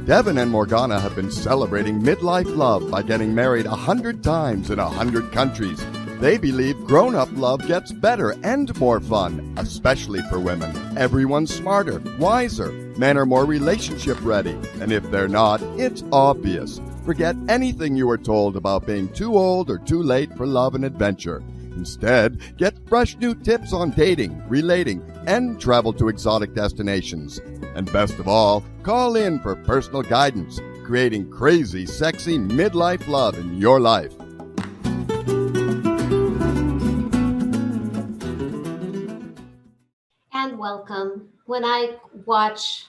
Devin and Morgana have been celebrating midlife love by getting married 100 times in 100 countries. They believe grown-up love gets better and more fun, especially for women. Everyone's smarter, wiser. Men are more relationship ready. And if they're not, it's obvious. Forget anything you were told about being too old or too late for love and adventure. Instead, get fresh new tips on dating, relating, and travel to exotic destinations. And best of all, call in for personal guidance, creating crazy, sexy midlife love in your life. And welcome. When I watch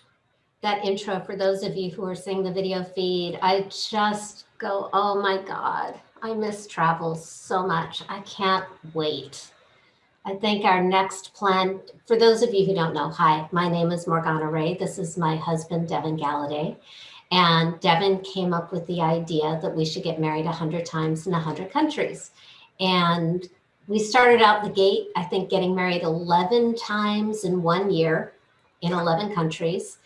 that intro, for those of you who are seeing the video feed, I just go, oh my God, I miss travel so much. I can't wait. I think our next plan, for those of you who don't know, hi, my name is Morgana Rae. This is my husband, Devin Galaudet. And Devin came up with the idea that we should get married 100 times in 100 countries. And we started out the gate, I think, getting married 11 times in 1 year in 11 countries.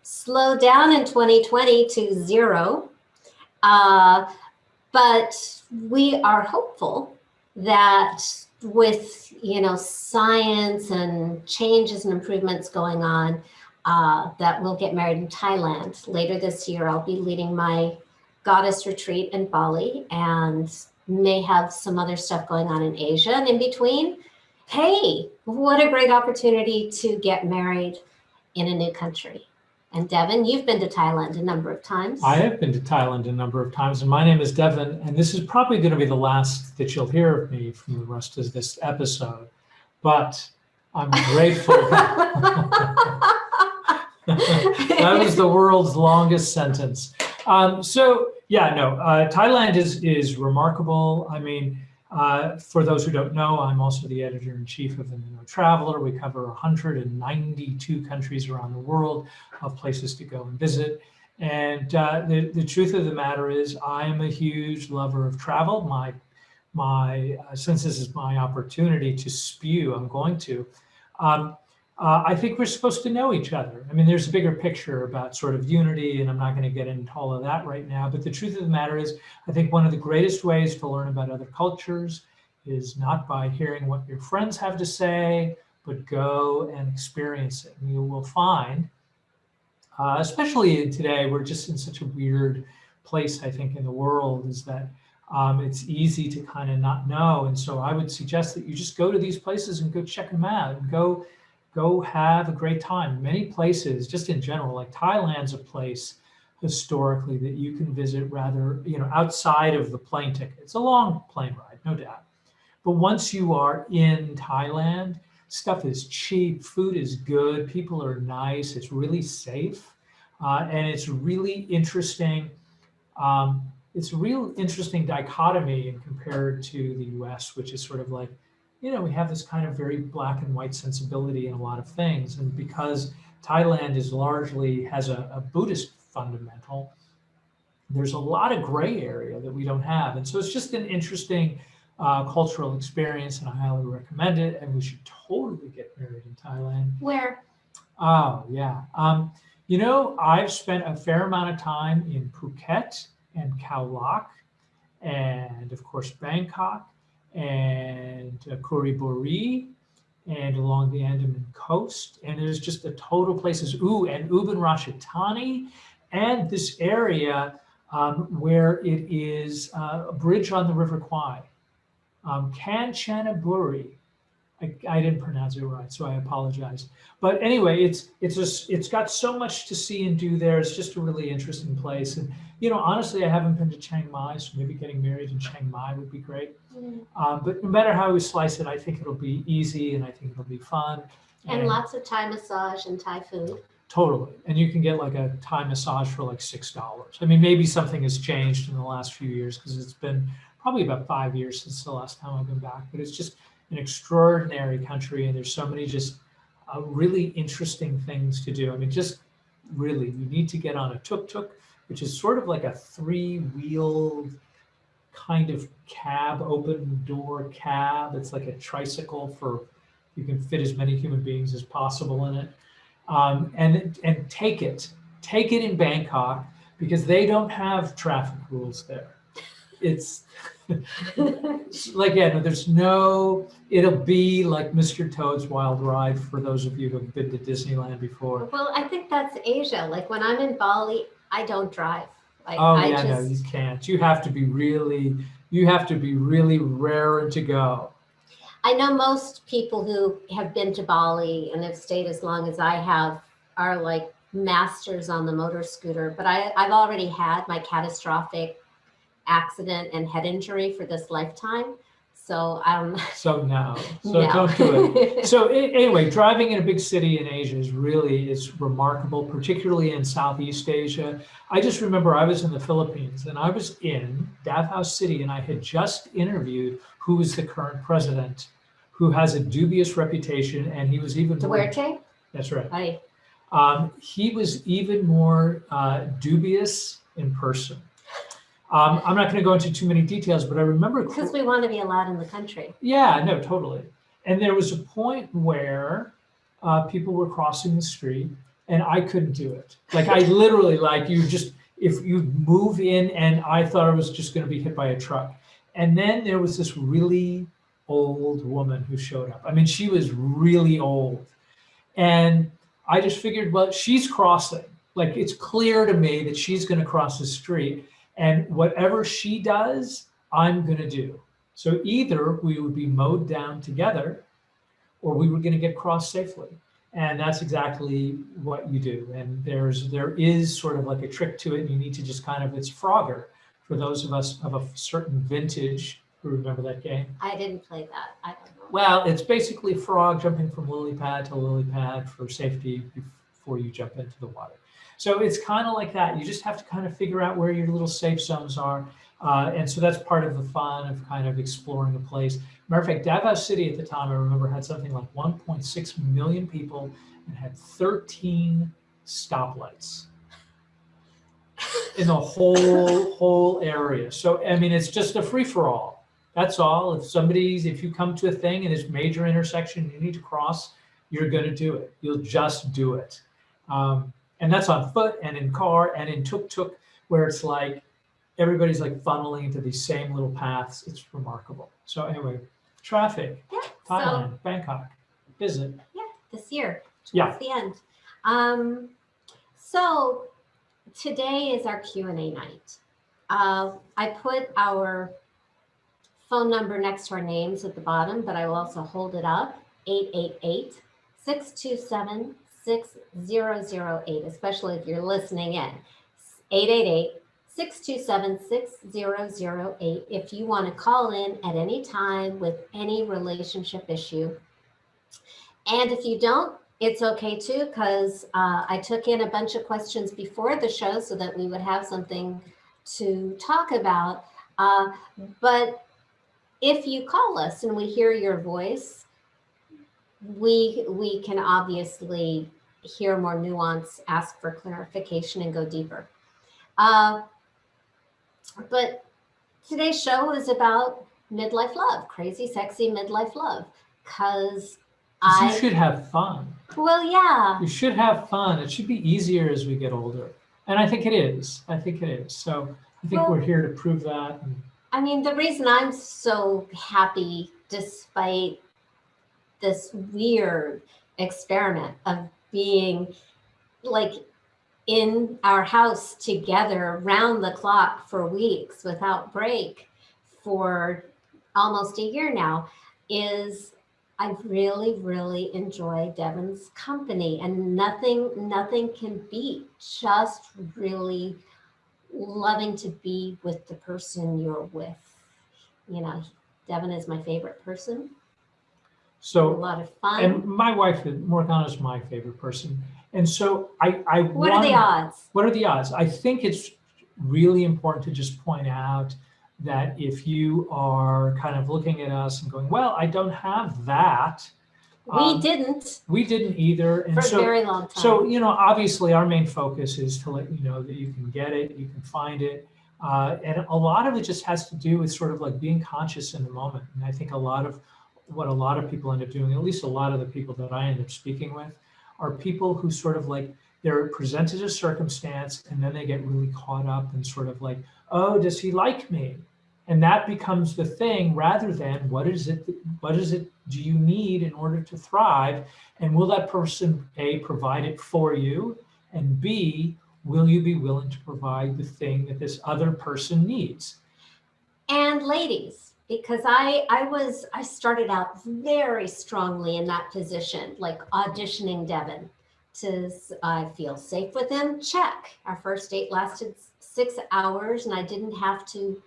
Slowed down in 2020 to 0. But we are hopeful that with, science and changes and improvements going on, that we'll get married in Thailand. Later this year, I'll be leading my goddess retreat in Bali and may have some other stuff going on in Asia. And in between, hey, what a great opportunity to get married in a new country. And Devin, you've been to Thailand a number of times. I have been to Thailand a number of times, and my name is Devin, and this is probably going to be the last that you'll hear of me from the rest of this episode. But I'm grateful. That was the world's longest sentence. Thailand is remarkable. I mean, for those who don't know, I'm also the editor-in-chief of The Traveler. We cover 192 countries around the world of places to go and visit. And the truth of the matter is I am a huge lover of travel. Since this is my opportunity to spew, I'm going to. I think we're supposed to know each other. I mean, there's a bigger picture about sort of unity, and I'm not going to get into all of that right now. But the truth of the matter is, I think one of the greatest ways to learn about other cultures is not by hearing what your friends have to say, but go and experience it. And you will find, especially today, we're just in such a weird place, I think, in the world, is that it's easy to kind of not know. And so I would suggest that you just go to these places and go check them out and go have a great time. Many places, just in general, like Thailand's a place historically that you can visit rather, outside of the plane ticket. It's a long plane ride, no doubt. But once you are in Thailand, stuff is cheap, food is good, people are nice, it's really safe, and it's really interesting. It's a real interesting dichotomy compared to the US, which is sort of like, we have this kind of very black and white sensibility in a lot of things. And because Thailand has a Buddhist fundamental, there's a lot of gray area that we don't have. And so it's just an interesting cultural experience, and I highly recommend it. And we should totally get married in Thailand. Where? Oh, yeah. I've spent a fair amount of time in Phuket and Khao Lak, and of course, Bangkok, and Kuriburi, and along the Andaman coast. And there's just a total places, and Ubin Ratchathani, and this area where it is a bridge on the River Kwai. Kanchanaburi. I didn't pronounce it right, so I apologize. But anyway, it's got so much to see and do there. It's just a really interesting place. And honestly, I haven't been to Chiang Mai, so maybe getting married in Chiang Mai would be great. But no matter how we slice it, I think it'll be easy, and I think it'll be fun. And lots of Thai massage and Thai food. Totally. And you can get like a Thai massage for like $6. I mean, maybe something has changed in the last few years, because it's been probably about 5 years since the last time I've been back. But it's just an extraordinary country, and there's so many just really interesting things to do. I mean, just really, you need to get on a tuk-tuk, which is sort of like a 3-wheeled kind of cab, open door cab. It's like a tricycle you can fit as many human beings as possible in it, and take it take it in Bangkok because they don't have traffic rules there. It's like, yeah, no, there's no, it'll be like Mr. Toad's Wild Ride for those of you who have been to Disneyland before. Well, I think that's Asia. Like when I'm in Bali, I don't drive. Like, Oh I yeah, no, you can't. You have to be really raring to go. I know most people who have been to Bali and have stayed as long as I have are like masters on the motor scooter, but I've already had my catastrophic accident and head injury for this lifetime. So So no, so No. don't do it. So anyway, driving in a big city in Asia is remarkable, particularly in Southeast Asia. I just remember I was in the Philippines and I was in Davao City and I had just interviewed who is the current president, who has a dubious reputation, and he was even more, Duarte? that's right. Hi. He was even more dubious in person. I'm not going to go into too many details, but I remember Because we want to be allowed in the country. yeah, no, totally. And there was a point where people were crossing the street and I couldn't do it. Like I literally, like you just, if you move in and I thought I was just going to be hit by a truck. And then there was this really old woman who showed up. I mean, she was really old. And I just figured, well, she's crossing. Like it's clear to me that she's going to cross the street. And whatever she does, I'm going to do. So either we would be mowed down together or we were going to get crossed safely. And that's exactly what you do. And there is sort of like a trick to it. And you need to just kind of, it's Frogger for those of us of a certain vintage who remember that game. I didn't play that. I don't know. Well, it's basically frog jumping from lily pad to lily pad for safety before you jump into the water. So it's kind of like that. You just have to kind of figure out where your little safe zones are. And so that's part of the fun of kind of exploring a place. Matter of fact, Davao City at the time, I remember, had something like 1.6 million people and had 13 stoplights in the whole area. So, I mean, it's just a free-for-all. That's all. If you come to a thing and it's major intersection, you need to cross, you're going to do it. You'll just do it. And that's on foot and in car and in tuk-tuk, where it's like everybody's like funneling into these same little paths. It's remarkable. So anyway, traffic, Yeah. Thailand, Bangkok, visit. Yeah, this year, Yeah. towards the end. So today is our Q&A night. I put our phone number next to our names at the bottom, but I will also hold it up, 888-627-6008, especially if you're listening in. 888-627-6008 if you want to call in at any time with any relationship issue. And if you don't, it's okay too, because I took in a bunch of questions before the show so that we would have something to talk about. But if you call us and we hear your voice, we can obviously hear more nuance, ask for clarification, and go deeper. But today's show is about midlife love, crazy, sexy midlife love, because You should have fun. Well, yeah. You should have fun. It should be easier as we get older. And I think it is. So I think we're here to prove that. I mean, the reason I'm so happy, despite this weird experiment of being like in our house together round the clock for weeks without break for almost a year now, is I really, really enjoy Devin's company, and nothing can beat just really loving to be with the person you're with. You know, Devin is my favorite person. So a lot of fun. And my wife, Morgana, is my favorite person. And so What are the odds? What are the odds? I think it's really important to just point out that if you are kind of looking at us and going, well, I don't have that. We didn't. We didn't either. And for a very long time. So, you know, obviously our main focus is to let you know that you can get it, you can find it. And a lot of it just has to do with sort of like being conscious in the moment. And I think a lot of what a lot of people end up doing, at least a lot of the people that I end up speaking with, are people who sort of like they're presented a circumstance, and then they get really caught up in sort of like, oh, does he like me? And that becomes the thing, rather than what is it do you need in order to thrive? And will that person, A, provide it for you? And B, will you be willing to provide the thing that this other person needs? And ladies, because I started out very strongly in that position, like auditioning Devin to I feel safe with him. Check. Our first date lasted 6 hours, and I didn't have to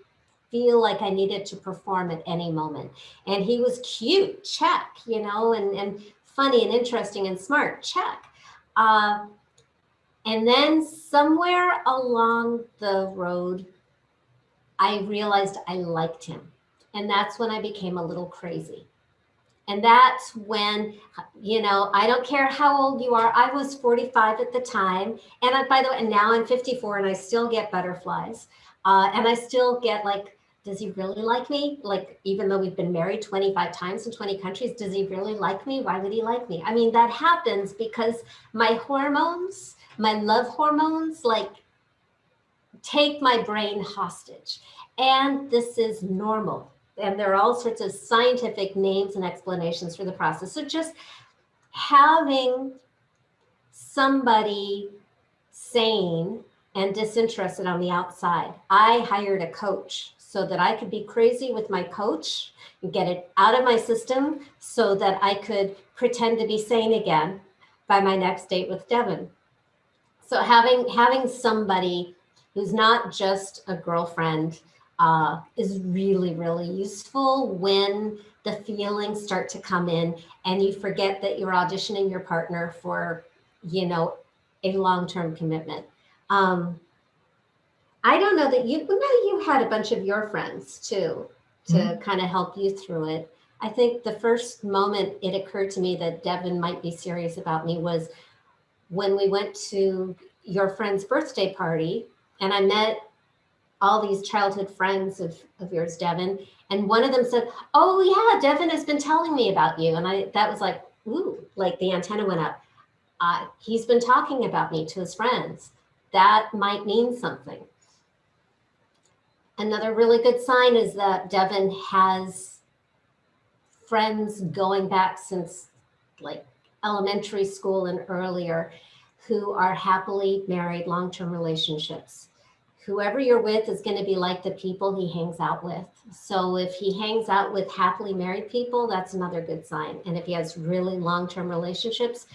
feel like I needed to perform at any moment. And he was cute. Check. And funny and interesting and smart. Check. And then somewhere along the road, I realized I liked him. And that's when I became a little crazy. And that's when, I don't care how old you are. I was 45 at the time. And by the way, now I'm 54 and I still get butterflies. And I still get like, does he really like me? Like, even though we've been married 25 times in 20 countries, does he really like me? Why would he like me? I mean, that happens because my hormones, my love hormones, like, take my brain hostage. And this is normal. And there are all sorts of scientific names and explanations for the process. So just having somebody sane and disinterested on the outside. I hired a coach so that I could be crazy with my coach and get it out of my system so that I could pretend to be sane again by my next date with Devin. So having somebody who's not just a girlfriend is really, really useful when the feelings start to come in and you forget that you're auditioning your partner for, a long-term commitment. I don't know that you had a bunch of your friends too, to kind of help you through it. I think the first moment it occurred to me that Devin might be serious about me was when we went to your friend's birthday party, and I met all these childhood friends of yours, Devin. And one of them said, oh yeah, Devin has been telling me about you. And that was like, ooh, like the antenna went up. He's been talking about me to his friends. That might mean something. Another really good sign is that Devin has friends going back since like elementary school and earlier who are happily married, long-term relationships. Whoever you're with is going to be like the people he hangs out with. So if he hangs out with happily married people, that's another good sign. And if he has really long-term relationships,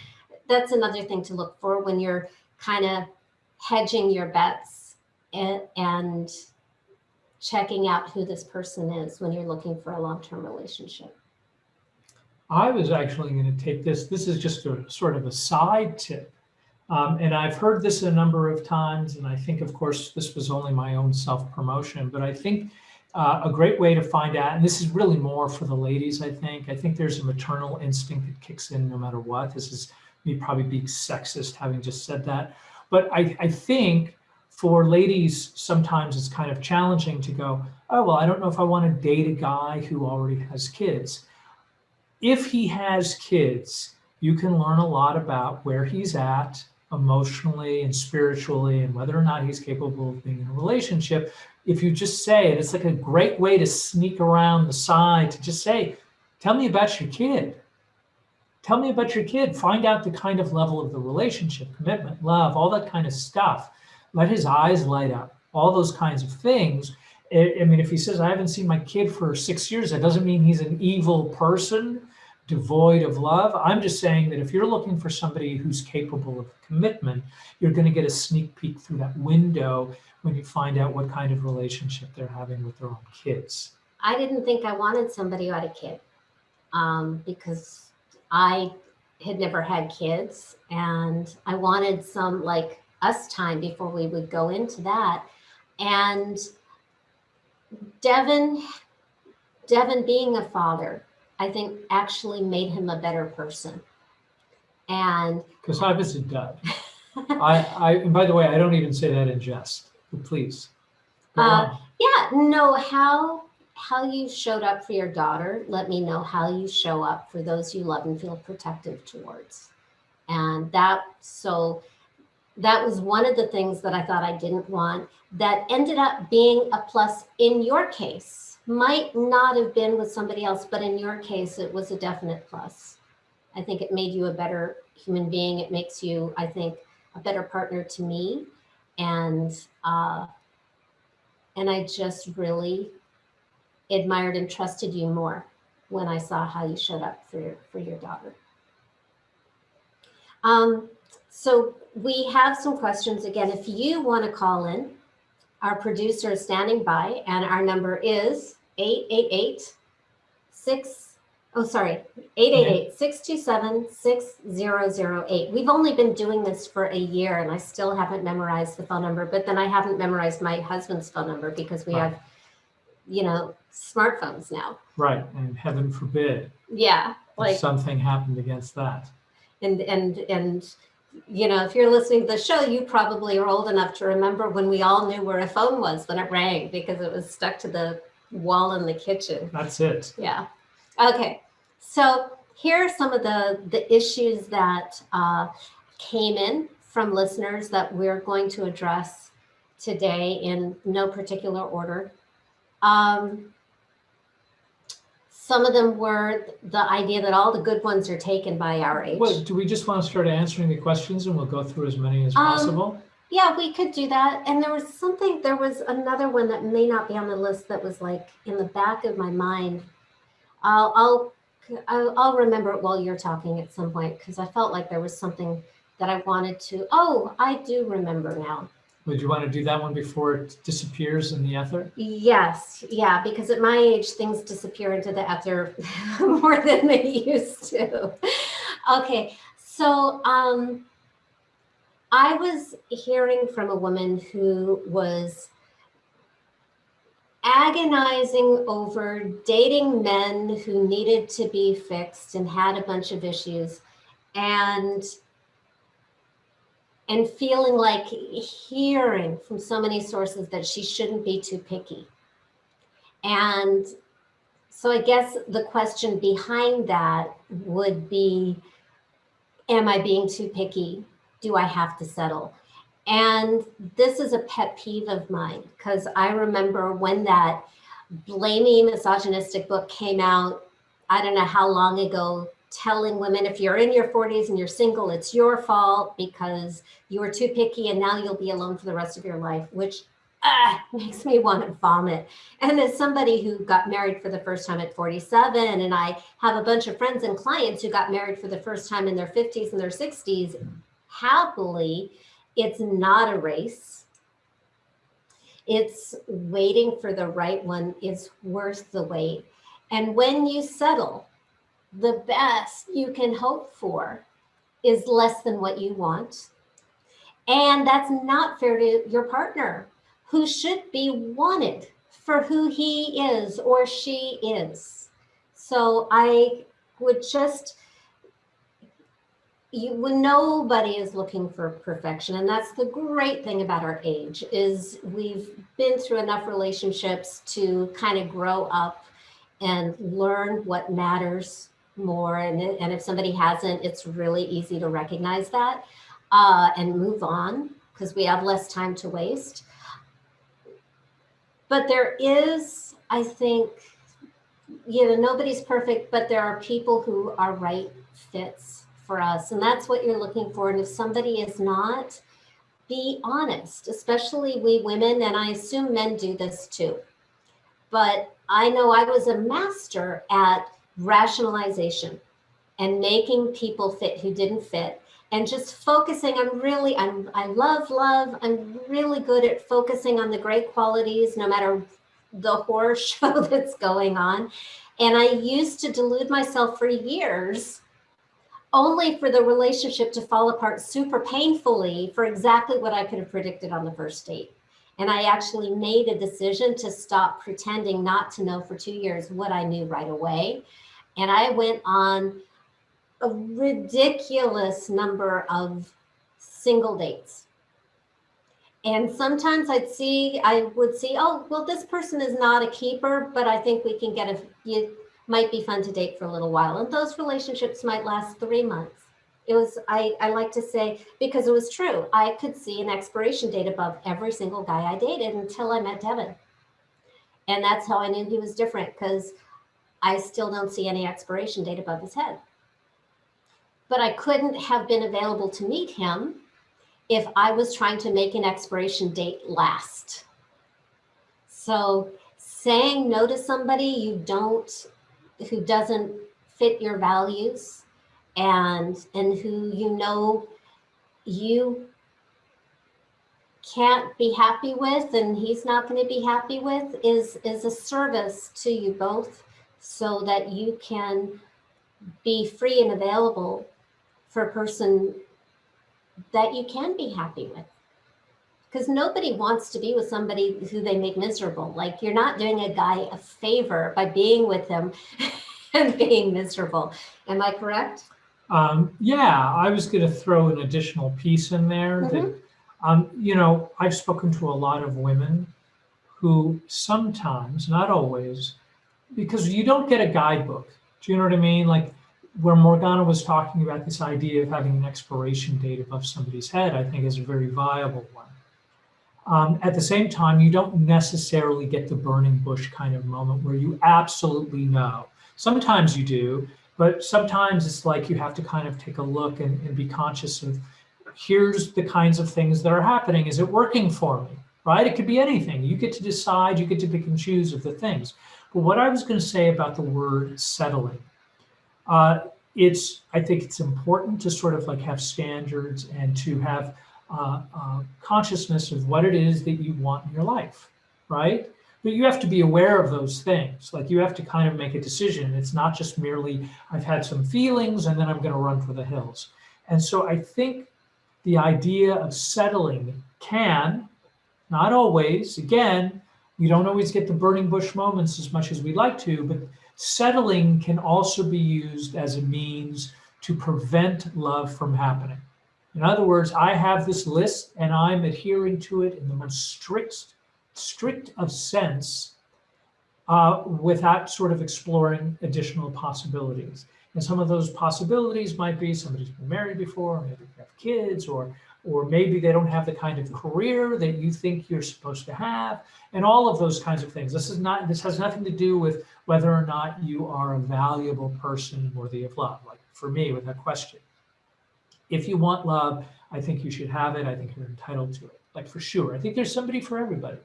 that's another thing to look for when you're kind of hedging your bets and checking out who this person is when you're looking for a long-term relationship. I was actually going to take this. This is just a sort of a side tip. And I've heard this a number of times, and I think, of course, this was only my own self-promotion, but I think a great way to find out, and this is really more for the ladies, I think there's a maternal instinct that kicks in no matter what. This is me probably being sexist, having just said that. But I think for ladies, sometimes it's kind of challenging to go, oh, well, I don't know if I want to date a guy who already has kids. If he has kids, you can learn a lot about where he's at emotionally and spiritually and whether or not he's capable of being in a relationship. If you just say it, it's like a great way to sneak around the side to just say, tell me about your kid. Tell me about your kid. Find out the kind of level of the relationship, commitment, love, all that kind of stuff. Let his eyes light up, all those kinds of things. I mean, if he says, I haven't seen my kid for 6 years, that doesn't mean he's an evil person, devoid of love. I'm just saying that if you're looking for somebody who's capable of commitment, you're going to get a sneak peek through that window when you find out what kind of relationship they're having with their own kids. I didn't think I wanted somebody who had a kid because I had never had kids, and I wanted some like us time before we would go into that. And Devin being a father, I think actually made him a better person. And because I was a dud. And by the way, I don't even say that in jest, but please. How you showed up for your daughter, let me know how you show up for those you love and feel protective towards. And that, so that was one of the things that I thought I didn't want that ended up being a plus in your case. Might not have been with somebody else, but in your case, it was a definite plus. I think it made you a better human being. It makes you, I think, a better partner to me. And I just really admired and trusted you more when I saw how you showed up for your daughter. So we have some questions. Again, if you want to call in, our producer is standing by, and our number is 888-627-6008. We've only been doing this for a year, and I still haven't memorized the phone number, but then I haven't memorized my husband's phone number because we have, smartphones now. Right, and heaven forbid. Yeah. If something happened against that. And if you're listening to the show, you probably are old enough to remember when we all knew where a phone was when it rang because it was stuck to the wall in the kitchen. That's it. Yeah. Okay. So here are some of the issues that came in from listeners that we're going to address today in no particular order. Some of them were the idea that all the good ones are taken by our age. Well, do we just want to start answering the questions and we'll go through as many as possible? Yeah, we could do that. And there was another one that may not be on the list that was like in the back of my mind. I'll remember it while you're talking at some point because I felt like there was something that I wanted to. Oh, I do remember now. Would you want to do that one before it disappears in the ether? Yes. Yeah, because at my age, things disappear into the ether more than they used to. Okay. So I was hearing from a woman who was agonizing over dating men who needed to be fixed and had a bunch of issues and feeling like hearing from so many sources that she shouldn't be too picky. And so I guess the question behind that would be, am I being too picky? Do I have to settle? And this is a pet peeve of mine because I remember when that blamey misogynistic book came out, I don't know how long ago, telling women if you're in your 40s and you're single, it's your fault because you were too picky and now you'll be alone for the rest of your life, which makes me want to vomit. And as somebody who got married for the first time at 47, and I have a bunch of friends and clients who got married for the first time in their 50s and their 60s, happily, it's not a race. It's waiting for the right one is worth the wait. And when you settle, the best you can hope for is less than what you want. And that's not fair to your partner, who should be wanted for who he is or she is. So I would nobody is looking for perfection. And that's the great thing about our age is we've been through enough relationships to kind of grow up and learn what matters more. And if somebody hasn't, it's really easy to recognize that and move on because we have less time to waste. But there is, I think, nobody's perfect, but there are people who are right fits for us. And that's what you're looking for. And if somebody is not, be honest, especially we women, and I assume men do this too. But I know I was a master at rationalization and making people fit who didn't fit and just focusing. I love love. I'm really good at focusing on the great qualities, no matter the horror show that's going on. And I used to delude myself for years only for the relationship to fall apart super painfully for exactly what I could have predicted on the first date. And I actually made a decision to stop pretending not to know for 2 years what I knew right away. And I went on a ridiculous number of single dates. And sometimes I would see, oh, well, this person is not a keeper, but I think we can it might be fun to date for a little while. And those relationships might last 3 months. It was, I like to say, because it was true. I could see an expiration date above every single guy I dated until I met Devin. And that's how I knew he was different, because I still don't see any expiration date above his head. But I couldn't have been available to meet him if I was trying to make an expiration date last. So saying no to somebody who doesn't fit your values, and who you can't be happy with, and he's not going to be happy with, is a service to you both, so that you can be free and available for a person that you can be happy with. Because nobody wants to be with somebody who they make miserable. Like, you're not doing a guy a favor by being with him and being miserable. Am I correct? Yeah, I was going to throw an additional piece in there that, I've spoken to a lot of women who sometimes, not always, because you don't get a guidebook. Do you know what I mean? Like, where Morgana was talking about this idea of having an expiration date above somebody's head, I think is a very viable one. At the same time, you don't necessarily get the burning bush kind of moment where you absolutely know. Sometimes you do, but sometimes it's like you have to kind of take a look and be conscious of, here's the kinds of things that are happening. Is it working for me? Right? It could be anything. You get to decide, you get to pick and choose of the things. But what I was going to say about the word settling, I think it's important to sort of like have standards and to have consciousness of what it is that you want in your life, right? But you have to be aware of those things. Like, you have to kind of make a decision. It's not just merely, I've had some feelings and then I'm going to run for the hills. And so I think the idea of settling can, not always, again, we don't always get the burning bush moments as much as we'd like to, but settling can also be used as a means to prevent love from happening. In other words, I have this list and I'm adhering to it in the most strict of sense, without sort of exploring additional possibilities. And some of those possibilities might be somebody's been married before, maybe they have kids, or maybe they don't have the kind of career that you think you're supposed to have, and all of those kinds of things. This has nothing to do with whether or not you are a valuable person worthy of love. Like, for me, with that question, if you want love, I think you should have it. I think you're entitled to it. Like, for sure. I think there's somebody for everybody.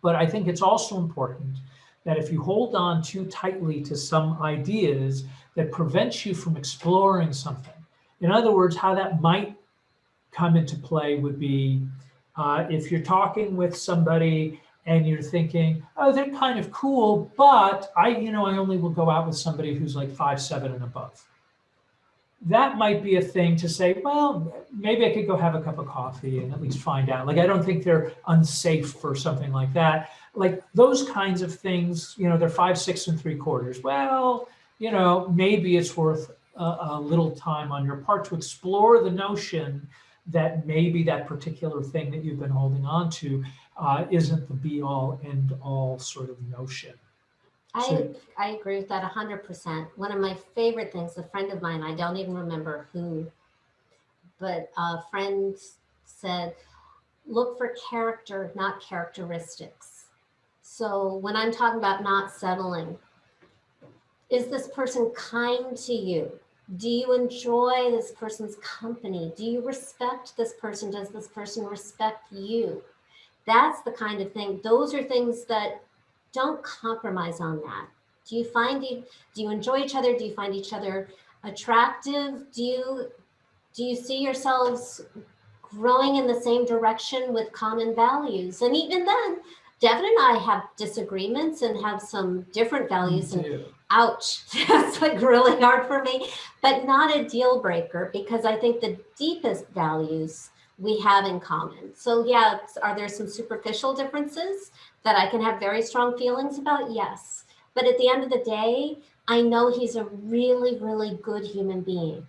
But I think it's also important that if you hold on too tightly to some ideas that prevents you from exploring something, in other words, how that might come into play would be if you're talking with somebody and you're thinking, oh, they're kind of cool, but I only will go out with somebody who's like 5'7" and above. That might be a thing to say, well, maybe I could go have a cup of coffee and at least find out. Like, I don't think they're unsafe for something like that. Like, those kinds of things, they're 5'6"3/4. Well, maybe it's worth a little time on your part to explore the notion that maybe that particular thing that you've been holding on to isn't the be all end all sort of notion. I agree with that 100%. One of my favorite things, a friend of mine, I don't even remember who, but a friend said, look for character, not characteristics. So when I'm talking about not settling, is this person kind to you? Do you enjoy this person's company? Do you respect this person? Does this person respect you? That's the kind of thing. Those are things that don't compromise on that. Do you enjoy each other? Do you find each other attractive? Do you see yourselves growing in the same direction with common values? And even then, Devin and I have disagreements and have some different values. And ouch, that's like really hard for me, but not a deal breaker, because I think the deepest values we have in common. So yeah, are there some superficial differences that I can have very strong feelings about? Yes. But at the end of the day, I know he's a really, really good human being.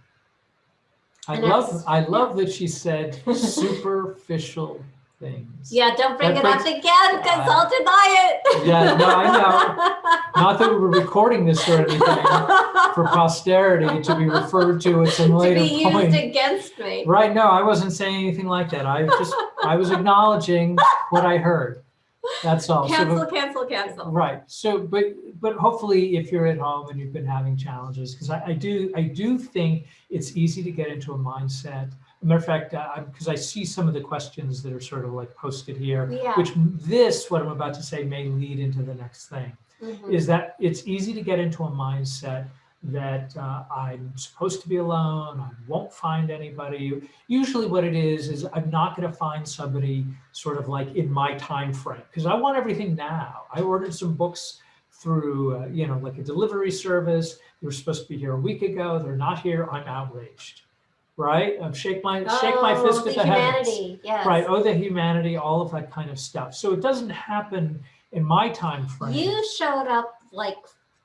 I love that she said superficial things. Yeah, don't bring That it up brings- again because I'll deny it. Yeah, no, I know. Not that we were recording this or anything for posterity to be referred to at some To later be used point. against me. Right, no, I wasn't saying anything like that. I was acknowledging what I heard. That's all. Cancel, cancel, cancel. Right. So, but hopefully, if you're at home and you've been having challenges, because I do think it's easy to get into a mindset. As a matter of fact, because I see some of the questions that are sort of like posted here, Yeah. which what I'm about to say may lead into the next thing, Mhm. is that it's easy to get into a mindset that I'm supposed to be alone, I won't find anybody. Usually what it is I'm not going to find somebody sort of like in my time frame, because I want everything now. I ordered some books through, like a delivery service. They were supposed to be here a week ago. They're not here. I'm outraged, right? Shake my fist at the heavens. Humanity, yes. Right, oh, the humanity, all of that kind of stuff. So it doesn't happen in my time frame. You showed up like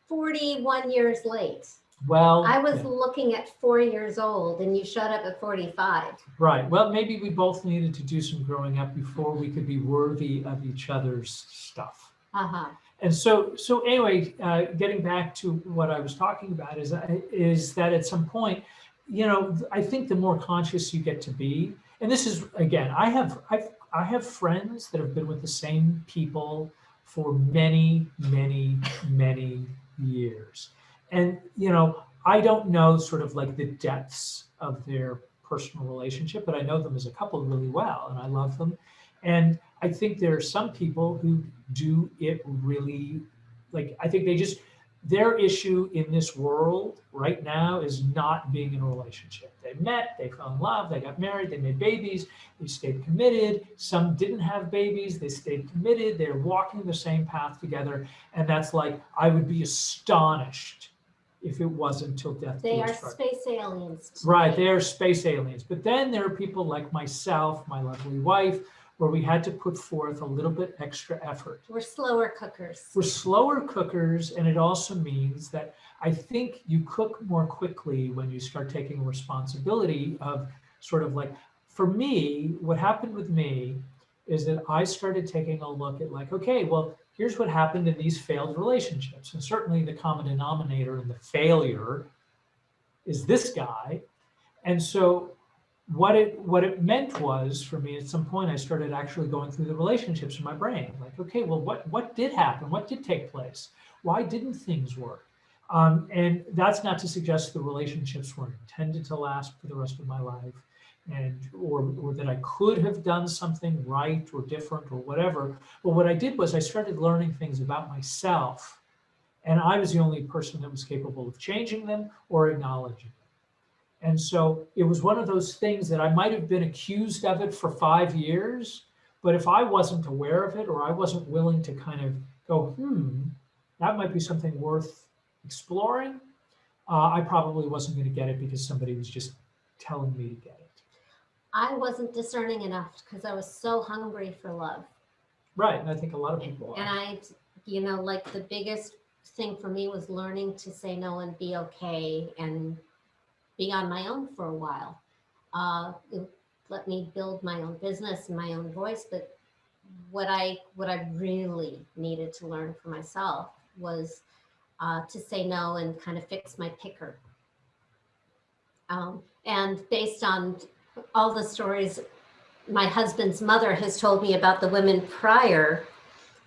41 years late. Well, I was yeah. looking at 4 years old and you showed up at 45. Right. Well, maybe we both needed to do some growing up before we could be worthy of each other's stuff. Uh-huh. And so anyway, getting back to what I was talking about is that at some point, I think the more conscious you get to be, and this is, again, I have friends that have been with the same people for many, many, many years. And, I don't know sort of like the depths of their personal relationship, but I know them as a couple really well and I love them. And I think there are some people who do it really, I think their issue in this world right now is not being in a relationship. They met, they fell in love, they got married, they made babies, they stayed committed. Some didn't have babies, they stayed committed, they're walking the same path together. And that's I would be astonished if it wasn't until death They do are us part. space aliens. Right, they are space aliens. But then there are people like myself, my lovely wife, where we had to put forth a little bit extra effort. We're slower cookers. We're slower cookers, and it also means that I think you cook more quickly when you start taking responsibility of sort of for me, what happened with me is that I started taking a look at okay, well, here's what happened in these failed relationships. And certainly the common denominator in the failure is this guy. And so what it meant was, for me, at some point, I started actually going through the relationships in my brain. Okay, well, what did happen? What did take place? Why didn't things work? And that's not to suggest the relationships weren't intended to last for the rest of my life, or that I could have done something right or different or whatever. But what I did was I started learning things about myself, and I was the only person that was capable of changing them or acknowledging them. And so it was one of those things that I might have been accused of it for 5 years, but if I wasn't aware of it or I wasn't willing to kind of go, that might be something worth exploring, I probably wasn't going to get it because somebody was just telling me to get it. I wasn't discerning enough because I was so hungry for love. Right, and I think a lot of people are. And I, the biggest thing for me was learning to say no and be okay and be on my own for a while. It let me build my own business and my own voice. But what I really needed to learn for myself was to say no and kind of fix my picker. And based on all the stories my husband's mother has told me about the women prior,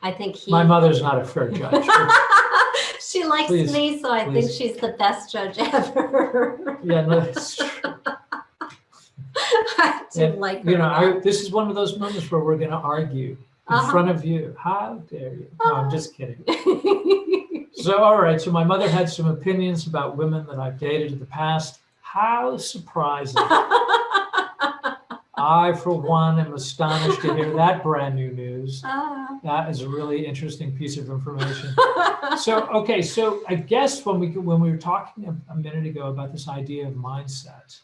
I think My mother's not a fair judge. She likes Please, me, so I think she's the best judge ever. Yeah, no, that's true. I do like her. This is one of those moments where we're going to argue in front of you. How dare you? No, I'm just kidding. So, all right. So my mother had some opinions about women that I've dated in the past. How surprising. I, for one, am astonished to hear that brand new news. That is a really interesting piece of information. So, okay, so I guess when we were talking a minute ago about this idea of mindset,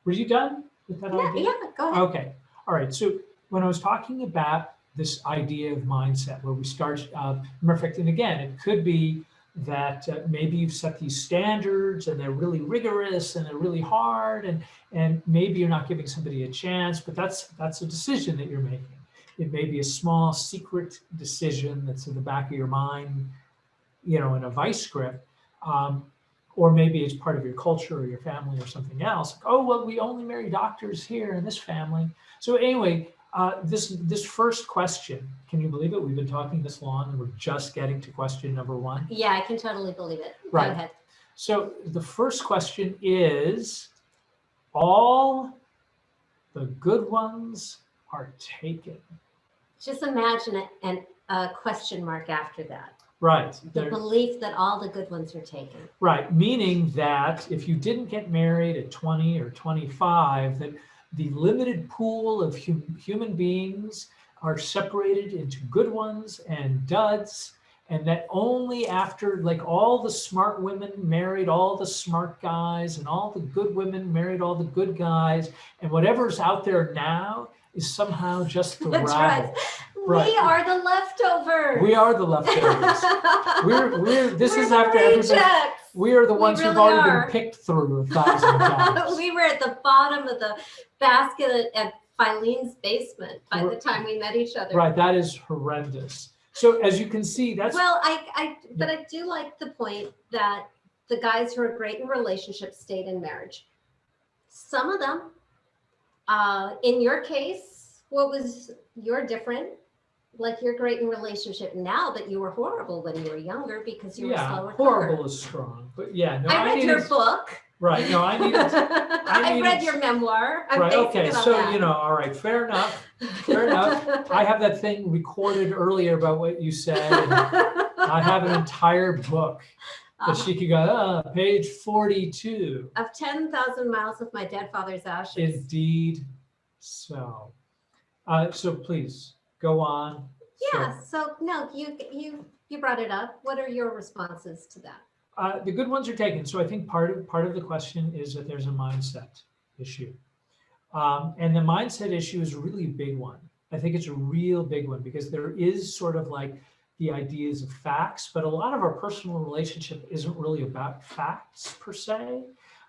were you done with that idea? Yeah, go ahead. Okay, all right. So when I was talking about this idea of mindset, where we start, perfect, and again, it could be that maybe you've set these standards and they're really rigorous and they're really hard, and maybe you're not giving somebody a chance, but that's a decision that you're making. It may be a small secret decision that's in the back of your mind, in a vice grip. Or maybe it's part of your culture or your family or something else. Like, oh, well, we only marry doctors here in this family. So anyway, this first question, can you believe it? We've been talking this long and we're just getting to question number 1. Yeah, I can totally believe it. Right. Go ahead. So the first question is, all the good ones are taken. Just imagine a question mark after that. Right. The belief that all the good ones are taken. Right. Meaning that if you didn't get married at 20 or 25, that the limited pool of human beings are separated into good ones and duds, and that only after, like, all the smart women married all the smart guys and all the good women married all the good guys, and whatever's out there now is somehow just the That's rabble. Right. We are the leftovers. We are the leftovers. This is after everybody. We are the ones who've already been picked through 1,000 times. We were at the bottom of the basket at Filene's basement by the time we met each other. Right. That is horrendous. So as you can see, that's well. But I do like the point that the guys who are great in relationships stayed in marriage. Some of them. In your case, you're different. Like, you're great in relationship now, but you were horrible when you were younger because you were slower. Horrible is strong, but yeah. No, I read your book. Right. No, I needed. I read your memoir. Right. Okay. So all right. Fair enough. Fair enough. I have that thing recorded earlier about what you said. And I have an entire book that she could go, page 42 of 10,000 miles of my dead father's ashes. Indeed. So please. Go on. Yeah. So no, you brought it up. What are your responses to that? The good ones are taken. So I think part of the question is that there's a mindset issue, and the mindset issue is a really big one. I think it's a real big one because there is sort of like the ideas of facts, but a lot of our personal relationship isn't really about facts per se.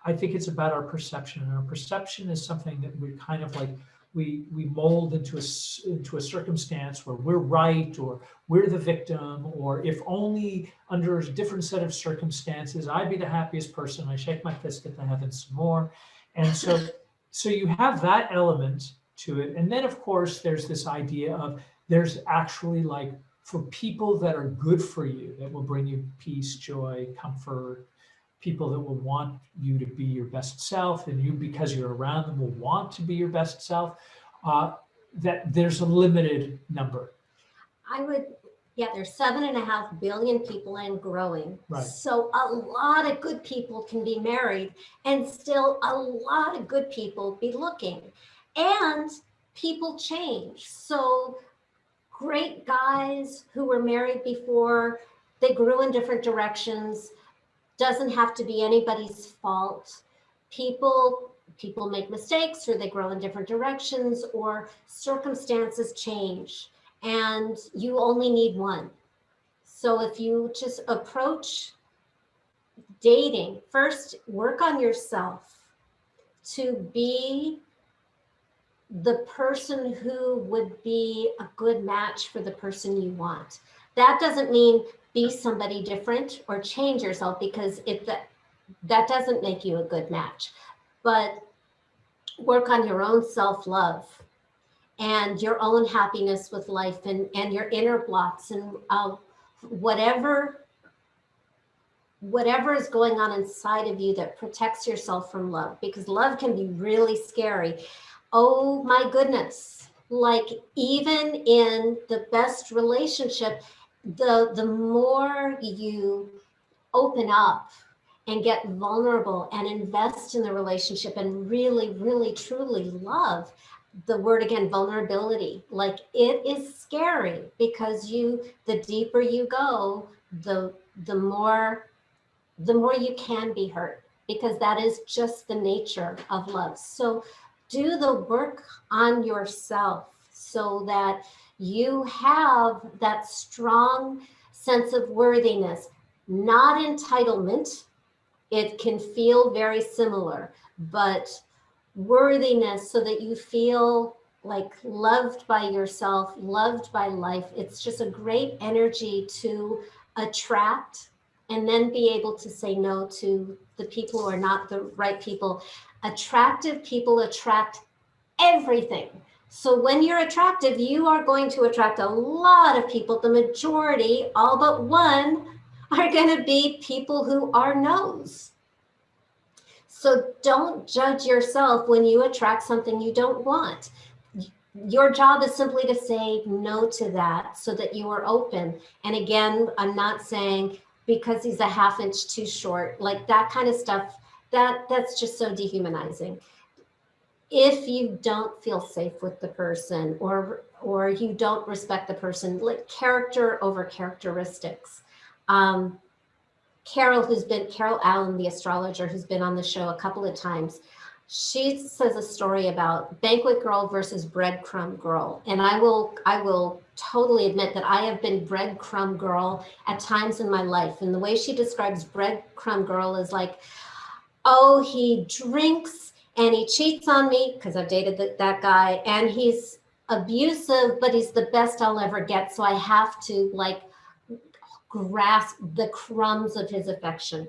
I think it's about our perception, and our perception is something that we're kind of like. We mold into a circumstance where we're right or we're the victim, or if only under a different set of circumstances, I'd be the happiest person. I shake my fist at the heavens some more. And so you have that element to it. And then, of course, there's this idea of there's actually, like, for people that are good for you, that will bring you peace, joy, comfort, people that will want you to be your best self, and you, because you're around them, will want to be your best self, that there's a limited number. There's 7.5 billion people and growing. Right. So a lot of good people can be married and still a lot of good people be looking. And people change. So great guys who were married before, they grew in different directions. Doesn't have to be anybody's fault. People make mistakes, or they grow in different directions, or circumstances change, and you only need one. So if you just approach dating, first work on yourself to be the person who would be a good match for the person you want. That doesn't mean be somebody different or change yourself, because that doesn't make you a good match. But work on your own self-love and your own happiness with life, and your inner blocks, and whatever is going on inside of you that protects yourself from love, because love can be really scary. Oh my goodness. Like, even in the best relationship, the more you open up and get vulnerable and invest in the relationship and really, really, truly love, the word again, vulnerability, like, it is scary, because the deeper you go, the more you can be hurt, because that is just the nature of love. So do the work on yourself so that you have that strong sense of worthiness, not entitlement. It can feel very similar, but worthiness, so that you feel like loved by yourself, loved by life. It's just a great energy to attract and then be able to say no to the people who are not the right people. Attractive people attract everything. So when you're attractive, you are going to attract a lot of people. The majority, all but one, are going to be people who are no's. So don't judge yourself when you attract something you don't want. Your job is simply to say no to that so that you are open. And again, I'm not saying because he's a half inch too short, like that kind of stuff, that's just so dehumanizing. If you don't feel safe with the person, or you don't respect the person, like character over characteristics. Carol Allen, the astrologer, who's been on the show a couple of times, she says a story about banquet girl versus breadcrumb girl. And I will totally admit that I have been breadcrumb girl at times in my life. And the way she describes breadcrumb girl is like, oh, he drinks and he cheats on me, because I've dated that guy, and he's abusive, but he's the best I'll ever get. So I have to like grasp the crumbs of his affection.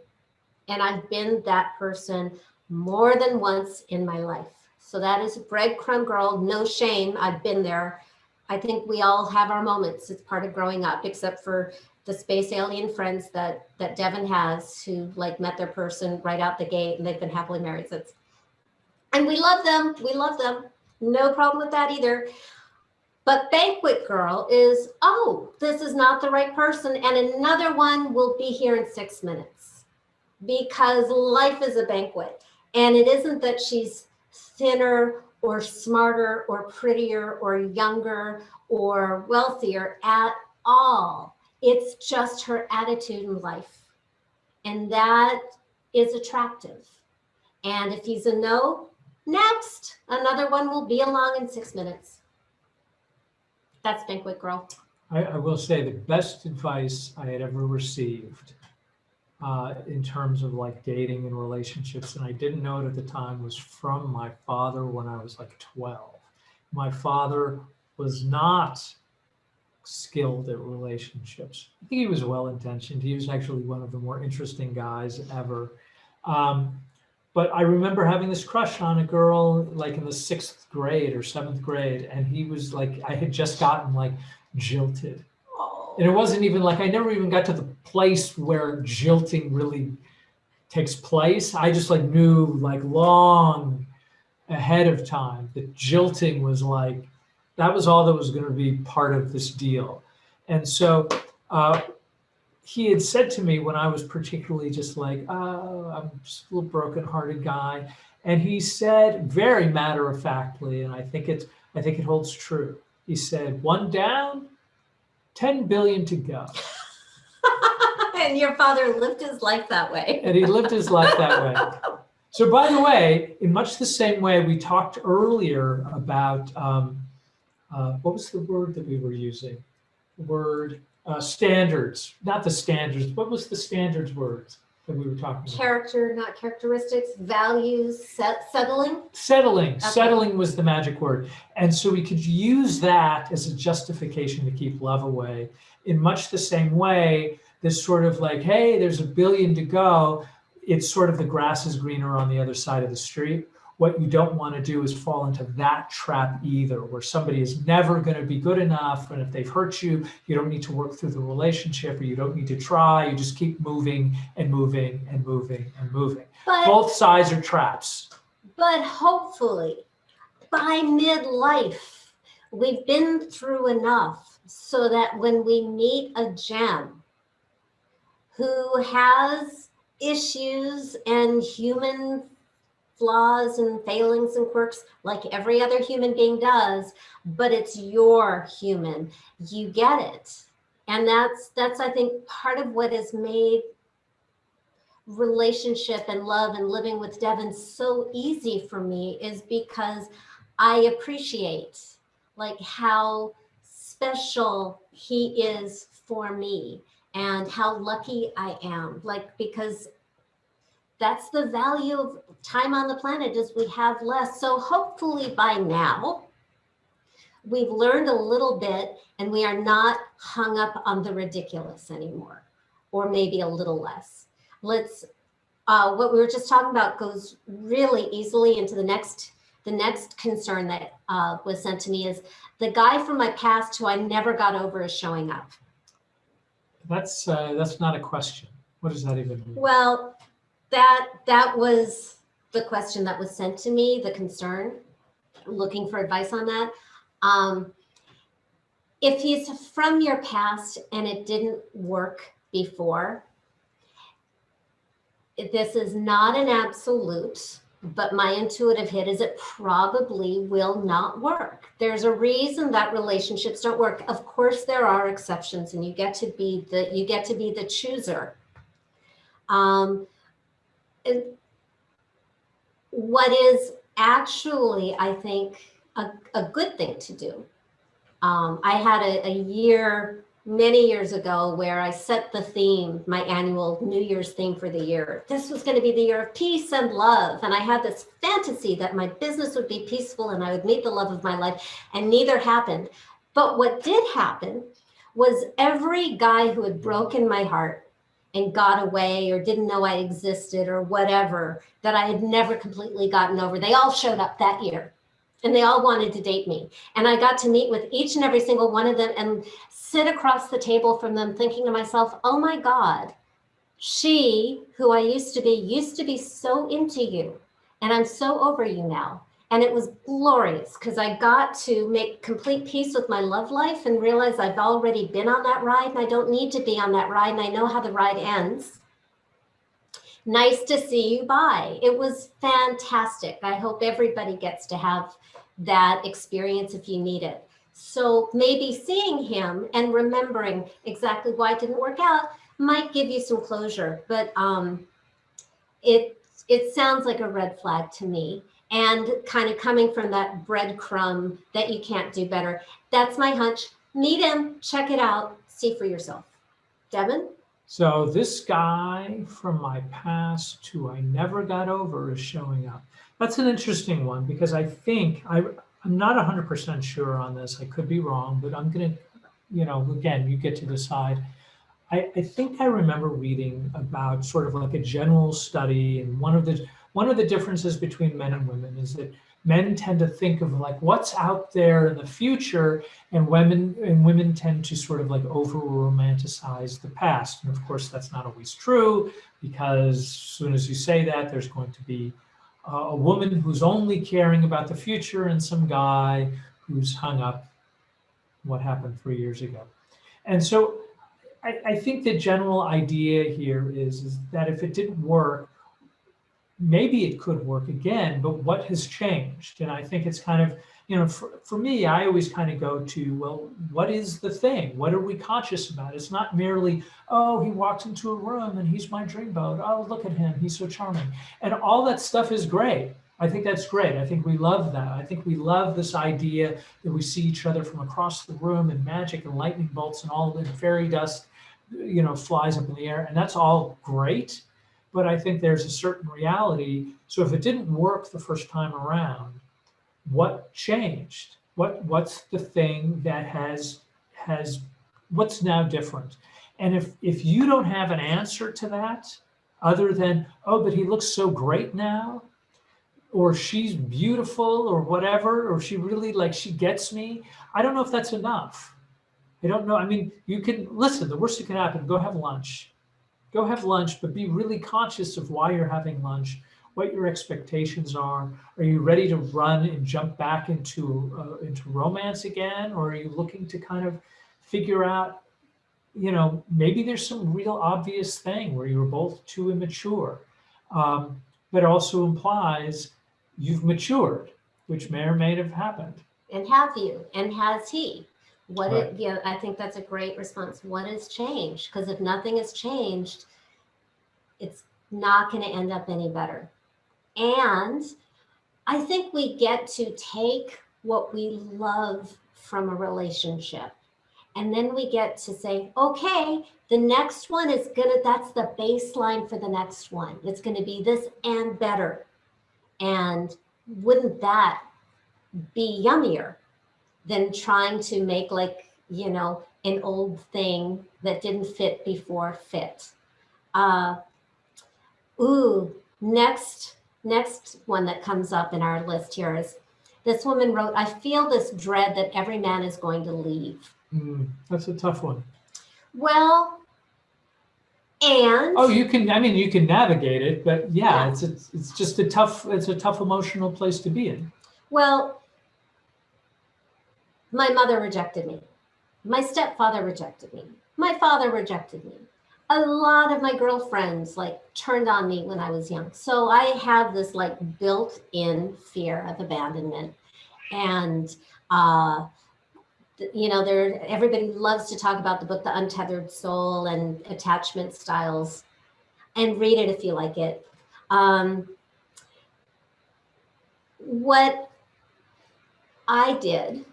And I've been that person more than once in my life. So that is breadcrumb girl, no shame. I've been there. I think we all have our moments. It's part of growing up, except for the space alien friends that Devin has, who like met their person right out the gate and they've been happily married since. And we love them. We love them. No problem with that either. But banquet girl is, oh, this is not the right person. And another one will be here in 6 minutes, because life is a banquet. And it isn't that she's thinner or smarter or prettier or younger or wealthier at all. It's just her attitude in life. And that is attractive. And if he's a no, next, another one will be along in 6 minutes. That's banquet girl. I will say the best advice I had ever received in terms of like dating and relationships, and I didn't know it at the time, was from my father when I was like 12. My father was not skilled at relationships. I think he was well-intentioned. He was actually one of the more interesting guys ever. But I remember having this crush on a girl like in the 6th grade or 7th grade, and he was like, I had just gotten like jilted. And it wasn't even like, I never even got to the place where jilting really takes place. I just like knew like long ahead of time that jilting was like, that was all that was going to be part of this deal. And so he had said to me when I was particularly just like, oh, I'm just a little brokenhearted guy. And he said very matter-of-factly, and I think it holds true. He said, 1 down, 10 billion to go. And your father lived his life that way. And he lived his life that way. So by the way, in much the same way we talked earlier about, what was the word that we were using? The word standards, not the standards. What was the standards words that we were talking about? Character, not characteristics, values, settling. Settling. Okay. Settling was the magic word. And so we could use that as a justification to keep love away. In much the same way, this sort of like, hey, there's 1 billion to go. It's sort of the grass is greener on the other side of the street. What you don't want to do is fall into that trap either, where somebody is never going to be good enough. And if they've hurt you, you don't need to work through the relationship, or you don't need to try. You just keep moving and moving and moving and moving. Both sides are traps. But hopefully by midlife, we've been through enough so that when we meet a gem who has issues and human flaws and failings and quirks like every other human being does, but it's your human, you get it. And that's I think part of what has made relationship and love and living with Devin so easy for me, is because I appreciate like how special he is for me and how lucky I am, like, because that's the value of time on the planet, is we have less. So hopefully by now, we've learned a little bit, and we are not hung up on the ridiculous anymore, or maybe a little less. Let's what we were just talking about goes really easily into the next concern that was sent to me is the guy from my past who I never got over is showing up. That's not a question. What does that even mean? Well, that was the question that was sent to me, the concern, looking for advice on that. If he's from your past and it didn't work before, this is not an absolute, but my intuitive hit is it probably will not work. There's a reason that relationships don't work. Of course, there are exceptions, and you get to be the chooser. What is actually, I think, a good thing to do. I had a year many years ago where I set the theme, my annual New Year's theme for the year. This was going to be the year of peace and love. And I had this fantasy that my business would be peaceful and I would meet the love of my life, and neither happened. But what did happen was every guy who had broken my heart and got away or didn't know I existed or whatever, that I had never completely gotten over, they all showed up that year. And they all wanted to date me. And I got to meet with each and every single one of them and sit across the table from them thinking to myself, oh my God, she who I used to be so into you. And I'm so over you now. And it was glorious because I got to make complete peace with my love life and realize I've already been on that ride and I don't need to be on that ride. And I know how the ride ends. Nice to see you. Bye. It was fantastic. I hope everybody gets to have that experience if you need it. So maybe seeing him and remembering exactly why it didn't work out might give you some closure, but it sounds like a red flag to me. And kind of coming from that breadcrumb that you can't do better. That's my hunch. Meet him, check it out, see for yourself. Devin? So this guy from my past who I never got over is showing up. That's an interesting one because I think I'm not 100% sure on this. I could be wrong, but I'm going to, again, you get to decide. I think I remember reading about sort of like a general study, and one of the differences between men and women is that men tend to think of like what's out there in the future, and women tend to sort of like over romanticize the past. And of course, that's not always true, because as soon as you say that, there's going to be a woman who's only caring about the future and some guy who's hung up what happened 3 years ago. And so I think the general idea here is that if it didn't work, maybe it could work again, but what has changed? And I think it's kind of, for me, I always kind of go to, well, what is the thing? What are we conscious about? It's not merely, oh, he walked into a room and he's my dreamboat. Oh, look at him. He's so charming. And all that stuff is great. I think that's great. I think we love that. I think we love this idea that we see each other from across the room, and magic and lightning bolts and all the fairy dust, flies up in the air. And that's all great. But I think there's a certain reality. So if it didn't work the first time around, what changed? What's the thing that has what's now different? And if you don't have an answer to that, other than, oh, but he looks so great now, or she's beautiful, or whatever, or she really she gets me, I don't know if that's enough. I don't know. I mean, you can listen, the worst that can happen, go have lunch. Go have lunch, but be really conscious of why you're having lunch, what your expectations are. Are you ready to run and jump back into romance again? Or are you looking to kind of figure out, maybe there's some real obvious thing where you were both too immature, but also implies you've matured, which may or may have happened. And have you? And has he? Right. I think that's a great response. What has changed? Because if nothing has changed, it's not going to end up any better. And I think we get to take what we love from a relationship, and then we get to say, okay, the next one is that's the baseline for the next one. It's going to be this and better. And wouldn't that be yummier? than trying to make like, you know, an old thing that didn't fit before fit. Ooh, next one that comes up in our list here is this woman wrote, I feel this dread that every man is going to leave. That's a tough one. Well, and you can navigate it, but yeah. It's just a tough emotional place to be in. Well, my mother rejected me. My stepfather rejected me. My father rejected me. A lot of my girlfriends like turned on me when I was young. So I have this like built-in fear of abandonment. And you know, everybody loves to talk about the book The Untethered Soul and attachment styles, and read it if you like it. What I did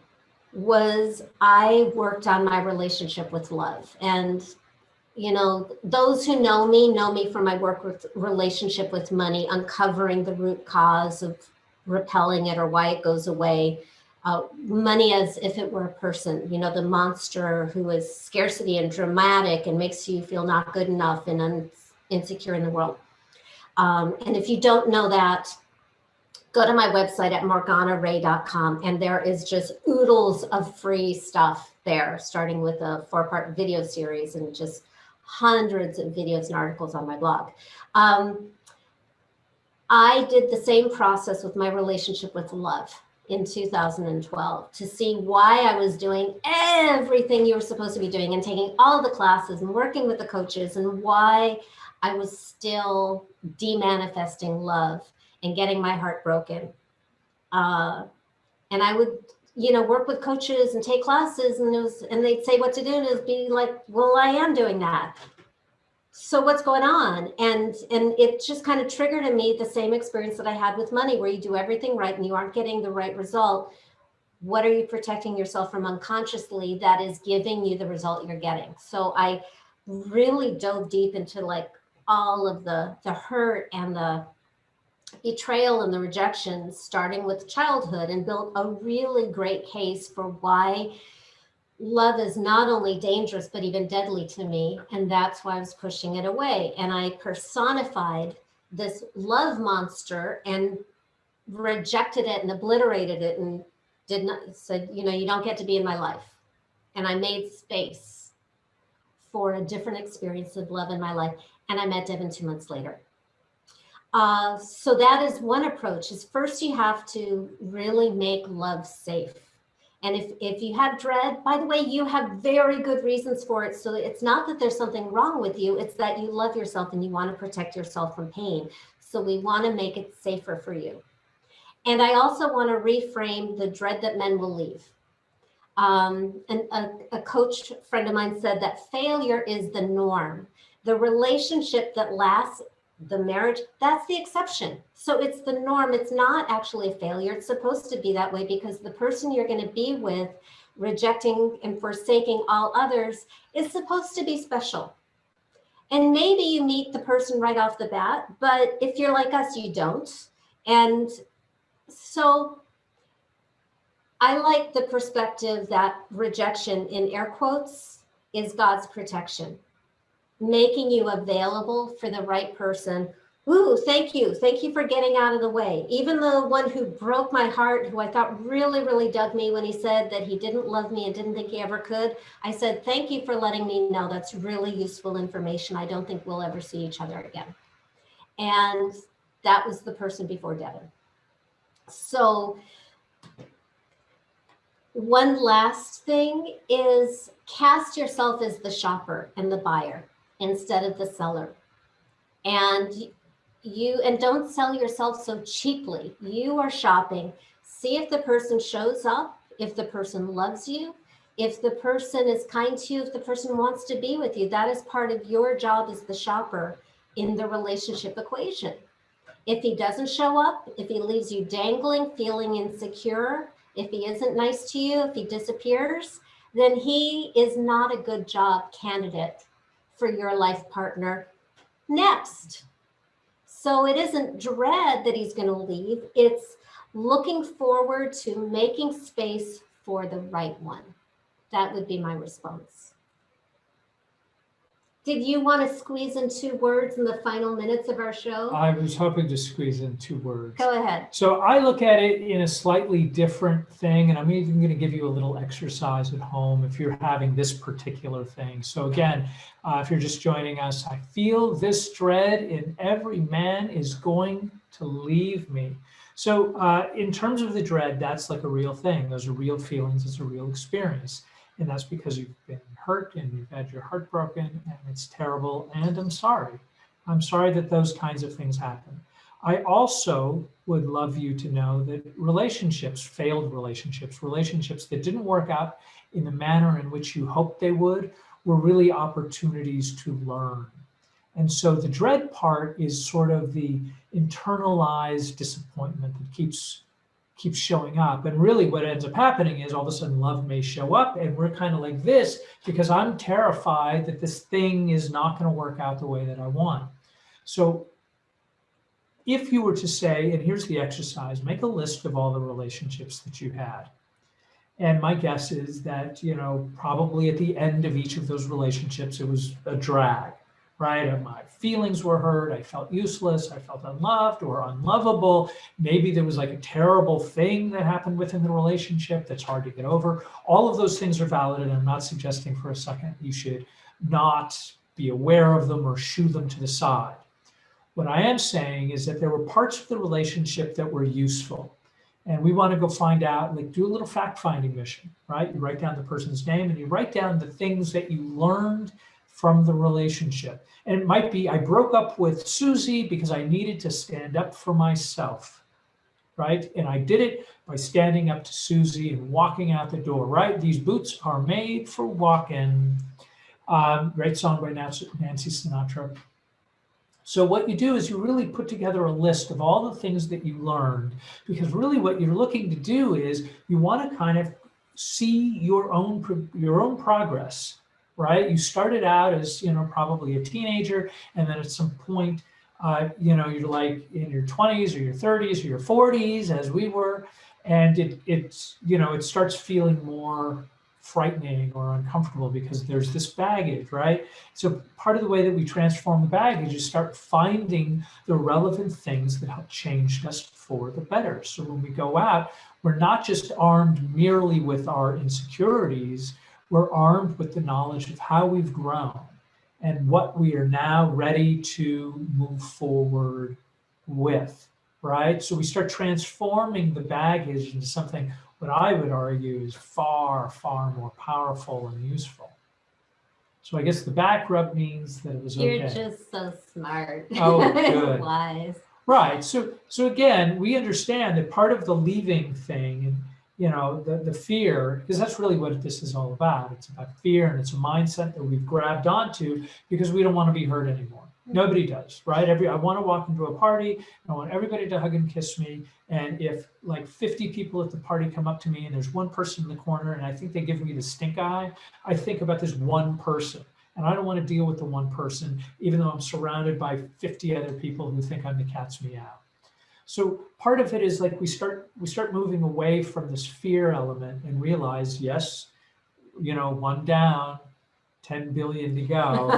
was I worked on my relationship with love. And, you know, those who know me from my work with relationship with money, uncovering the root cause of repelling it or why it goes away. Money as if it were a person, you know, the monster who is scarcity and dramatic and makes you feel not good enough and insecure in the world. And if you don't know that, go to my website at morganarae.com, and there is just oodles of free stuff there, starting with a 4-part video series and just hundreds of videos and articles on my blog. I did the same process with my relationship with love in 2012 to see why I was doing everything you were supposed to be doing and taking all the classes and working with the coaches, and why I was still demanifesting love and getting my heart broken. And I would, you know, work with coaches and take classes, and they'd say what to do, and it'd be like, well, I am doing that. So what's going on? And it just kind of triggered in me the same experience that I had with money, where you do everything right and you aren't getting the right result. What are you protecting yourself from unconsciously that is giving you the result you're getting? So I really dove deep into like all of the hurt and the betrayal and the rejection, starting with childhood, and built a really great case for why love is not only dangerous, but even deadly to me. And that's why I was pushing it away. And I personified this love monster and rejected it and obliterated it and said, you know, you don't get to be in my life. And I made space for a different experience of love in my life. And I met Devin 2 months later. So that is one approach, is first you have to really make love safe. And if you have dread, by the way, you have very good reasons for it. So it's not that there's something wrong with you. It's that you love yourself and you want to protect yourself from pain. So we want to make it safer for you. And I also want to reframe the dread that men will leave. And a coach friend of mine said that failure is the norm. The relationship that lasts, the marriage, that's the exception. So it's the norm. It's not actually a failure. It's supposed to be that way because the person you're going to be with, rejecting and forsaking all others, is supposed to be special. And maybe you meet the person right off the bat, but if you're like us, you don't. And so I like the perspective that rejection, in air quotes, is God's protection, making you available for the right person. Ooh, thank you. Thank you for getting out of the way. Even the one who broke my heart, who I thought really, really dug me when he said that he didn't love me and didn't think he ever could, I said, thank you for letting me know. That's really useful information. I don't think we'll ever see each other again. And that was the person before Devin. So one last thing is cast yourself as the shopper and the buyer instead of the seller. And don't sell yourself so cheaply. You are shopping. See if the person shows up, if the person loves you, if the person is kind to you, if the person wants to be with you. That is part of your job as the shopper in the relationship equation. If he doesn't show up, if he leaves you dangling, feeling insecure, if he isn't nice to you, if he disappears, then he is not a good job candidate for your life partner next. So it isn't dread that he's going to leave. It's looking forward to making space for the right one. That would be my response. Did you want to squeeze in 2 words in the final minutes of our show? I was hoping to squeeze in 2 words. Go ahead. So I look at it in a slightly different thing, and I'm even going to give you a little exercise at home if you're having this particular thing. So again, if you're just joining us, I feel this dread in every man is going to leave me. So in terms of the dread, that's like a real thing. Those are real feelings. It's a real experience. And that's because you've been hurt and you've had your heart broken and it's terrible. And I'm sorry. I'm sorry that those kinds of things happen. I also would love you to know that relationships, failed relationships, relationships that didn't work out in the manner in which you hoped they would, were really opportunities to learn. And so the dread part is sort of the internalized disappointment that keeps showing up. And really what ends up happening is all of a sudden love may show up and we're kind of like this because I'm terrified that this thing is not going to work out the way that I want. So if you were to say, and here's the exercise, make a list of all the relationships that you had. And my guess is that, probably at the end of each of those relationships, it was a drag, right? And my feelings were hurt. I felt useless. I felt unloved or unlovable. Maybe there was like a terrible thing that happened within the relationship that's hard to get over. All of those things are valid. And I'm not suggesting for a second you should not be aware of them or shoo them to the side. What I am saying is that there were parts of the relationship that were useful. And we want to go find out, like do a little fact-finding mission, right? You write down the person's name and you write down the things that you learned from the relationship. And it might be, I broke up with Susie because I needed to stand up for myself, right? And I did it by standing up to Susie and walking out the door, right? These boots are made for walking. Great song by Nancy Sinatra. So what you do is you really put together a list of all the things that you learned, because really what you're looking to do is you want to kind of see your own progress, right? You started out as, probably a teenager, and then at some point, you're like in your 20s or your 30s or your 40s, as we were, and it starts feeling more frightening or uncomfortable because there's this baggage, right? So part of the way that we transform the baggage is start finding the relevant things that have changed us for the better. So when we go out, we're not just armed merely with our insecurities, we're armed with the knowledge of how we've grown and what we are now ready to move forward with, right? So we start transforming the baggage into something what I would argue is far, far more powerful and useful. So I guess the back rub means that it was okay. You're just so smart. Oh, good. Wise. Right. So again, we understand that part of the leaving thing and, the fear, because that's really what this is all about. It's about fear, and it's a mindset that we've grabbed onto because we don't want to be hurt anymore. Nobody does, right? I want to walk into a party, I want everybody to hug and kiss me. And if like 50 people at the party come up to me and there's one person in the corner and I think they give me the stink eye, I think about this one person. And I don't want to deal with the one person, even though I'm surrounded by 50 other people who think I'm the cat's meow. So part of it is like we start moving away from this fear element and realize, yes, one down, 10 billion to go.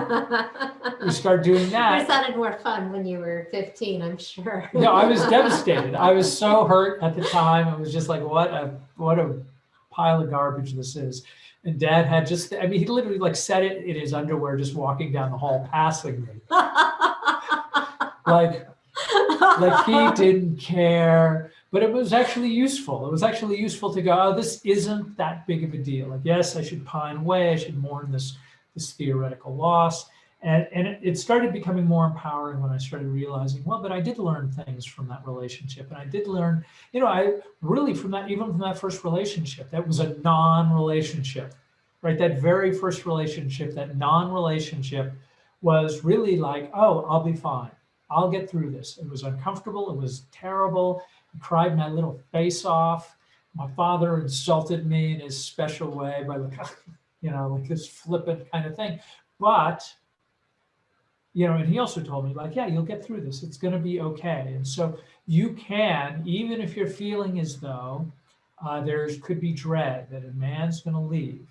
We start doing that. It sounded more fun when you were 15, I'm sure. No, I was devastated. I was so hurt at the time. I was just like, what a pile of garbage this is. And Dad had he literally like said it in his underwear, just walking down the hall, passing me. like he didn't care, but it was actually useful. It was actually useful to go, oh, this isn't that big of a deal. Like, yes, I should pine away. I should mourn this theoretical loss. And it started becoming more empowering when I started realizing, well, but I did learn things from that relationship. And I did learn, I really from that first relationship, that was a non-relationship, right? That very first relationship, that non-relationship was really like, oh, I'll be fine. I'll get through this. It was uncomfortable. It was terrible. I cried my little face off. My father insulted me in his special way by like this flippant kind of thing. But, and he also told me like, yeah, you'll get through this. It's going to be okay. And so you can, even if you're feeling as though there could be dread that a man's going to leave,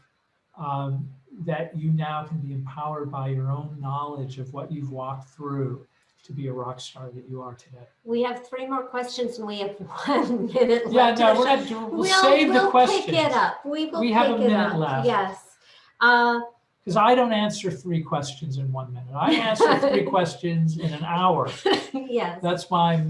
that you now can be empowered by your own knowledge of what you've walked through to be a rock star that you are today. We have 3 more questions and we have 1 minute left. Yeah, no, we're not. We'll save the questions. We'll pick it up. We have a minute left. Yes. Because I don't answer 3 questions in 1 minute. I answer 3 questions in an hour. Yes. That's my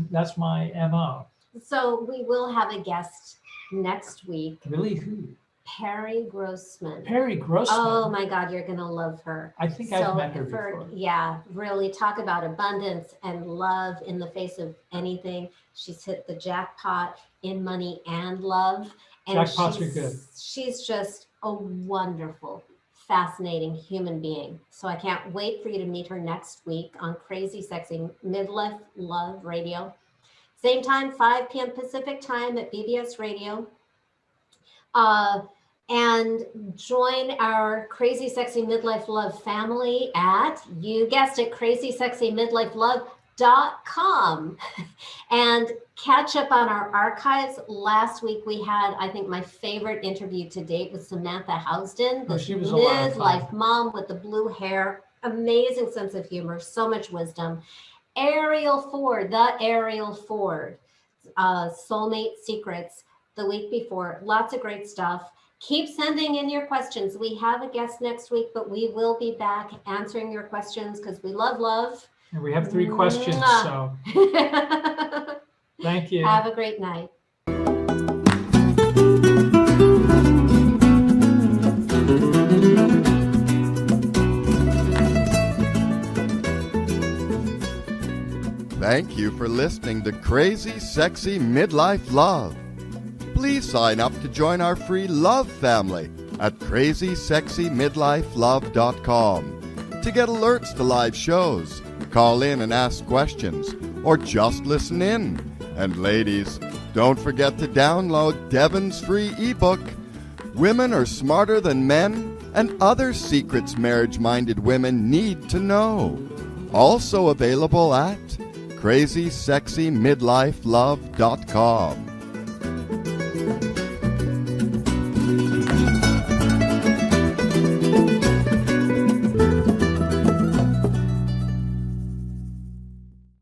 MO. So we will have a guest next week. Really, who? Perry Grossman. Perry Grossman. Oh my God, you're gonna love her. I think I've met her before. Yeah, really talk about abundance and love in the face of anything. She's hit the jackpot in money and love. And Jackpots are good. She's just a wonderful, fascinating human being. So I can't wait for you to meet her next week on Crazy Sexy Midlife Love Radio. Same time, 5 p.m. Pacific time at BBS Radio. And join our Crazy Sexy Midlife Love family at, you guessed it, crazysexymidlifelove.com. And catch up on our archives. Last week we had, I think, my favorite interview to date with Samantha Housden, the midlife mom with the blue hair, amazing sense of humor, so much wisdom. Ariel Ford, Soulmate Secrets, the week before, lots of great stuff. Keep sending in your questions. We have a guest next week, but we will be back answering your questions because we love. And we have 3 questions, so thank you. Have a great night. Thank you for listening to Crazy Sexy Midlife Love. Please sign up to join our free love family at crazysexymidlifelove.com to get alerts to live shows, call in and ask questions, or just listen in. And ladies, don't forget to download Devin's free ebook, Women Are Smarter Than Men and Other Secrets Marriage-Minded Women Need to Know. Also available at crazysexymidlifelove.com.